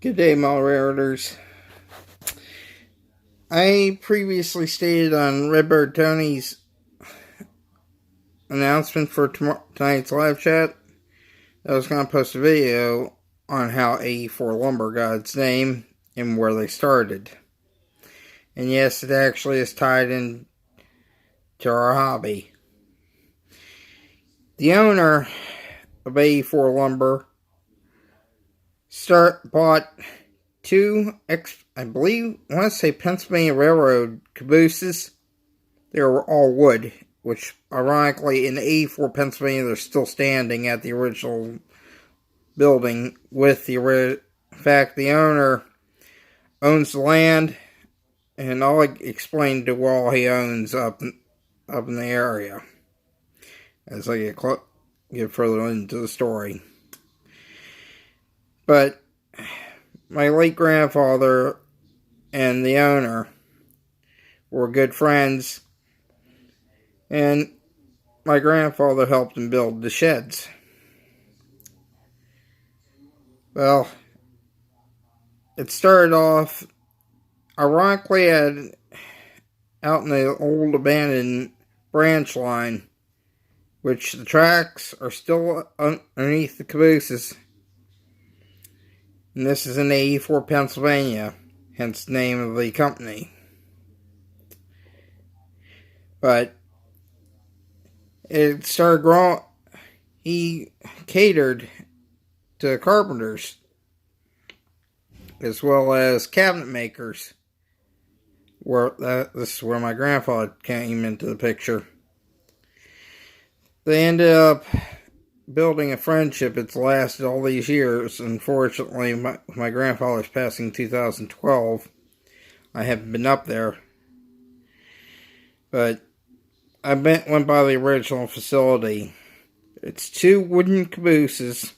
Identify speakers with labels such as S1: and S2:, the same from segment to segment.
S1: Good day, Mulredders. I previously stated on Redbird Tony's announcement for tonight's live chat that I was going to post a video on how AE4 Lumber got its name and where they started. And yes, it actually is tied in to our hobby. The owner of AE4 Lumber bought two, I want to say Pennsylvania Railroad cabooses. They were all wood, which ironically in AE4 Pennsylvania they're still standing at the original building. In fact, the owner owns the land, and I'll explain to all he owns up in the area as I get further into the story. But my late grandfather and the owner were good friends, and my grandfather helped him build the sheds. Well, it started off ironically out in the old abandoned branch line, which the tracks are still underneath the cabooses. And this is in AE4 Pennsylvania, hence the name of the company. But it started growing. He catered to carpenters as well as cabinet makers. This is where my grandfather came into the picture. They ended up building a friendship. It's lasted all these years. Unfortunately, my grandfather's passing in 2012. I haven't been up there, but I went by the original facility. It's two wooden cabooses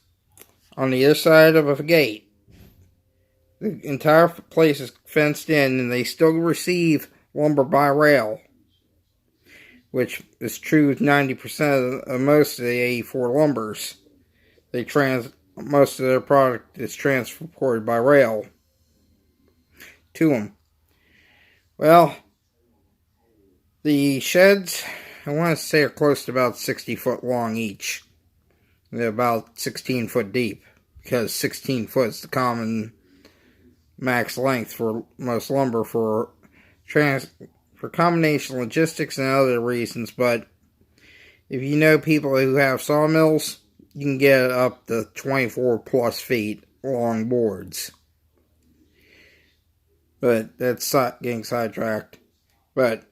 S1: on the other side of a gate. The entire place is fenced in, and they still receive lumber by rail, which is true with 90% of most of the AE4 lumbers. Most of their product is transported by rail to them. Well, the sheds, I want to say, are close to about 60 foot long each. They're about 16 foot deep, because 16 foot is the common max length for most lumber for combination logistics and other reasons. But if you know people who have sawmills, you can get up to 24 plus feet long boards. But that's getting sidetracked. But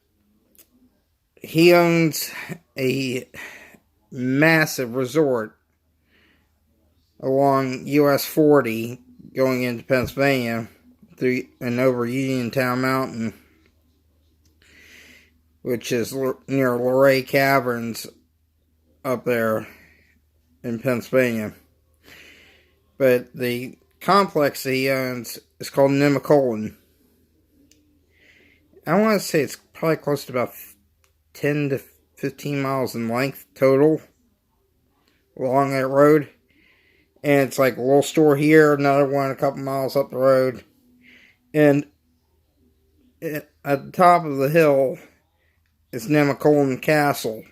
S1: he owns a massive resort along US 40 going into Pennsylvania and over Uniontown Mountain, which is near Luray Caverns up there in Pennsylvania. But the complex that he owns is called Nemacolin. I want to say it's probably close to about 10 to 15 miles in length total along that road. And it's like a little store here, another one a couple miles up the road. And at the top of the hill is Nemacolin Castle,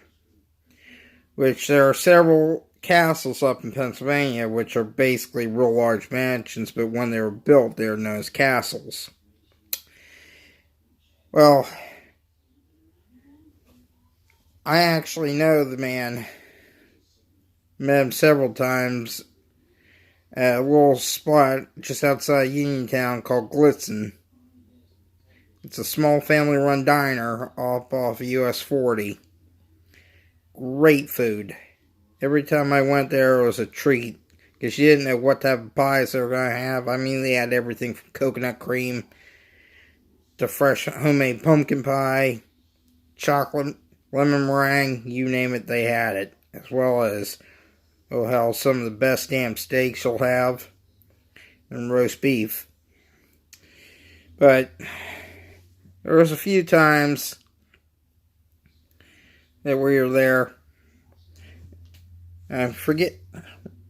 S1: which there are several castles up in Pennsylvania, which are basically real large mansions, but when they were built, they were known as castles. Well, I actually know the man. Met him several times at a little spot just outside Uniontown called Glitzen. It's a small family-run diner off of US 40. Great food. Every time I went there, it was a treat, because you didn't know what type of pies they were going to have. I mean, they had everything from coconut cream to fresh homemade pumpkin pie, chocolate, lemon meringue, you name it, they had it. As well as, oh hell, some of the best damn steaks you'll have, and roast beef. But there was a few times that we were there. I forget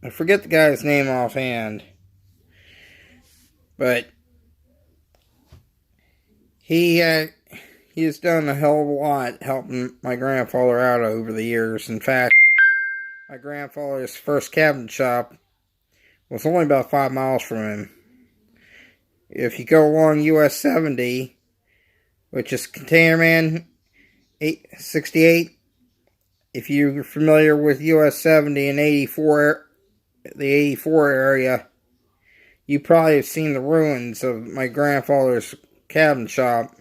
S1: the guy's name offhand. But he has done a hell of a lot helping my grandfather out over the years. In fact, my grandfather's first cabin shop was only about 5 miles from him. If you go along US 70, which is Container Man 868, if you're familiar with US 70 and 84, the 84 area, you probably have seen the ruins of my grandfather's cabin shop.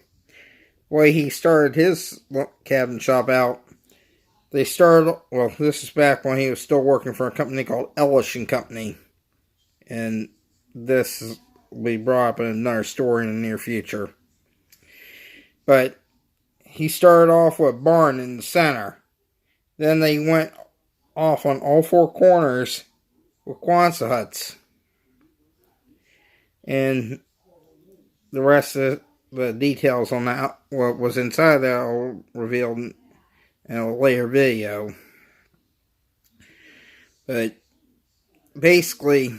S1: The way he started his cabin shop out, they started, well, this is back when he was still working for a company called Ellis & Company. And this will be brought up in another story in the near future. But he started off with a barn in the center. Then they went off on all four corners with Quonset huts. And the rest of the details on that, what was inside that, I'll reveal in a later video. But basically,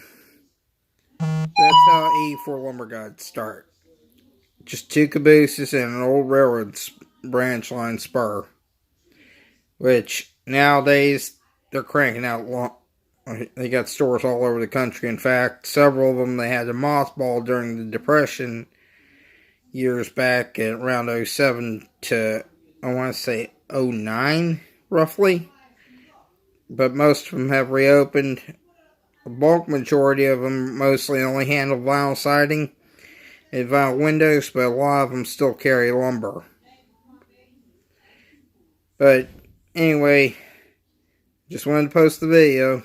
S1: that's how 84 Lumber got started. Just 2 cabooses and an old railroad branch line spur. Which nowadays they're cranking out. They got stores all over the country. In fact, several of them they had to mothball during the Depression years back at around 07 to, I want to say, 09, roughly. But most of them have reopened. The bulk majority of them mostly only handle vinyl siding and vinyl windows, but a lot of them still carry lumber. But anyway, just wanted to post the video.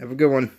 S1: Have a good one.